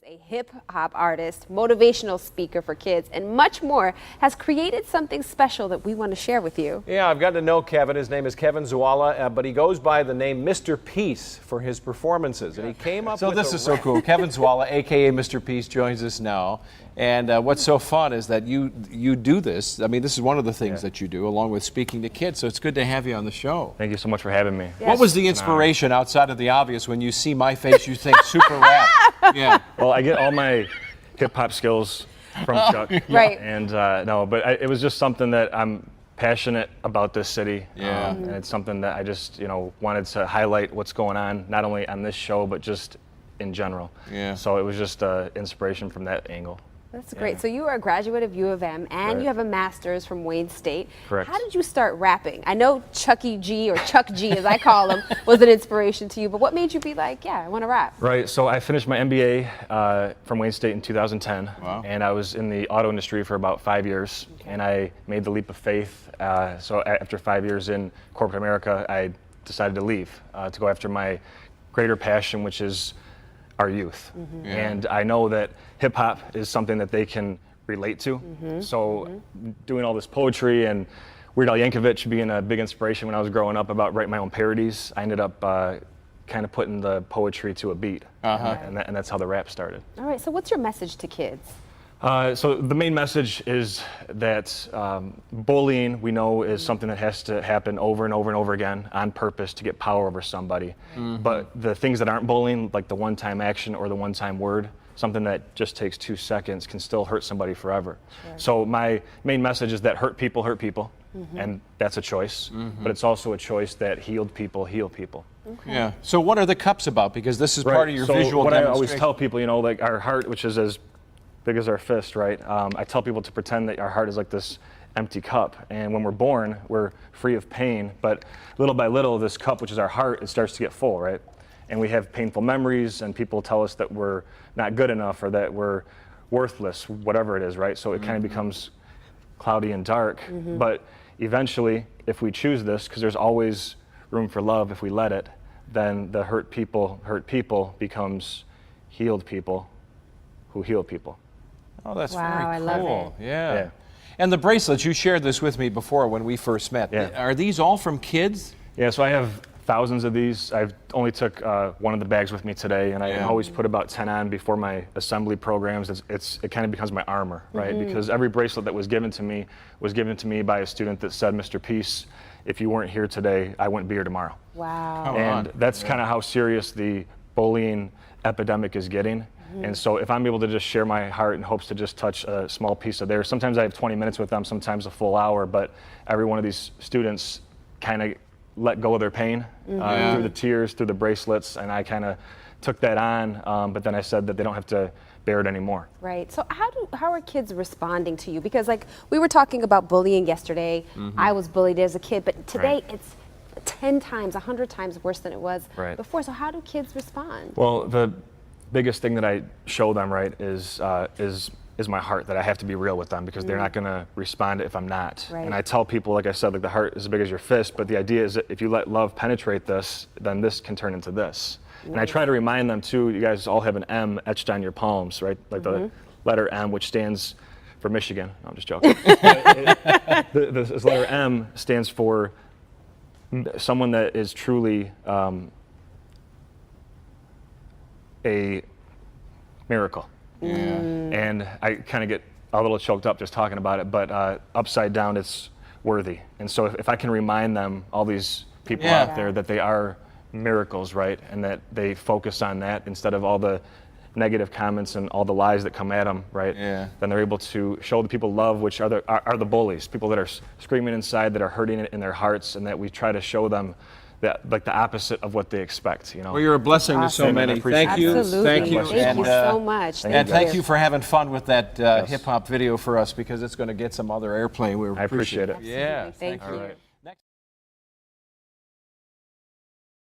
A hip-hop artist, motivational speaker for kids, and much more, has created something special that we want to share with you. Yeah, I've gotten to know Kevin. His name is Kevin Szawala, but he goes by the name Mr. Peace for his performances. And he came up with this is so cool. Kevin Szawala, a.k.a. Mr. Peace, joins us now. And what's so fun is that you do this. I mean, this is one of the things that you do, along with speaking to kids. So it's good to have you on the show. Thank you so much for having me. Yes. What was the inspiration outside of the obvious when you see my face, you think super rap? Yeah. Well, I get all my hip-hop skills from Chuck. Right. And it was just something that I'm passionate about this city. Yeah. And it's something that I just, wanted to highlight what's going on, not only on this show, but just in general. Yeah. So it was just inspiration from that angle. That's great. So you are a graduate of U of M, and Right. you have a master's from Wayne State. Correct. How did you start rapping? I know Chucky G, or Chuck G as I call him, was an inspiration to you, but what made you be like, yeah, I want to rap? Right, so I finished my MBA from Wayne State in 2010, Wow. and I was in the auto industry for about 5 years, and I made the leap of faith. So after 5 years in corporate America, I decided to leave to go after my greater passion, which is our youth. Yeah. And I know that hip hop is something that they can relate to. So doing all this poetry and Weird Al Yankovic being a big inspiration when I was growing up about writing my own parodies, I ended up kind of putting the poetry to a beat. And that's how the rap started. All right, so what's your message to kids? So the main message is that bullying, we know, is something that has to happen over and over and over again on purpose to get power over somebody. But the things that aren't bullying, like the one-time action or the one-time word, something that just takes 2 seconds can still hurt somebody forever. So my main message is that hurt people, and that's a choice. But it's also a choice that healed people heal people. Yeah. So what are the cups about? Because this is part of your so visual what I demonstration. always tell people, like our heart, which is as big as our fist, right? I tell people to pretend that our heart is like this empty cup, and when we're born, we're free of pain, but little by little, this cup, which is our heart, it starts to get full, right? And we have painful memories, and people tell us that we're not good enough or that we're worthless, whatever it is, right? So it kind of becomes cloudy and dark, but eventually, if we choose this, because there's always room for love if we let it, then the hurt people becomes healed people who heal people. Oh, that's Wow, very cool. I love it. Yeah. And the bracelets, you shared this with me before when we first met. Yeah. Are these all from kids? Yeah, so I have thousands of these. I've only took one of the bags with me today, and I always put about 10 on before my assembly programs. It kind of becomes my armor, right? Because every bracelet that was given to me by a student that said, Mr. Peace, if you weren't here today, I wouldn't be here tomorrow. Wow. And that's kind of how serious the bullying epidemic is getting. And so if I'm able to just share my heart in hopes to just touch a small piece of theirs, sometimes I have 20 minutes with them, sometimes a full hour, but every one of these students kind of let go of their pain through the tears, through the bracelets, and I kind of took that on, but then I said that they don't have to bear it anymore. Right. So how are kids responding to you? Because like we were talking about bullying yesterday. I was bullied as a kid, but today it's 10 times, 100 times worse than it was before. So how do kids respond? Well, the biggest thing that I show them, right, is my heart, that I have to be real with them, because they're not going to respond if I'm not. Right. And I tell people, like I said, like the heart is as big as your fist, but the idea is that if you let love penetrate this, then this can turn into this. And I try to remind them too, you guys all have an M etched on your palms, right? Like the letter M, which stands for Michigan. No, I'm just joking. This letter M stands for someone that is truly a miracle. And I kind of get a little choked up just talking about it, but upside down, it's worthy. And so if I can remind them, all these people out there, that they are miracles, right? And that they focus on that instead of all the negative comments and all the lies that come at them, right? Then they're able to show the people love, which are the bullies, people that are screaming inside, that are hurting it in their hearts, and that we try to show them that, like, the opposite of what they expect, Well, you're a blessing to so many. Thank you. Absolutely. Thank you. Thank you so much. And thank you for having fun with that hip-hop video for us, because it's going to get some other airplay. We I appreciate it. Yeah. Thank you. All right.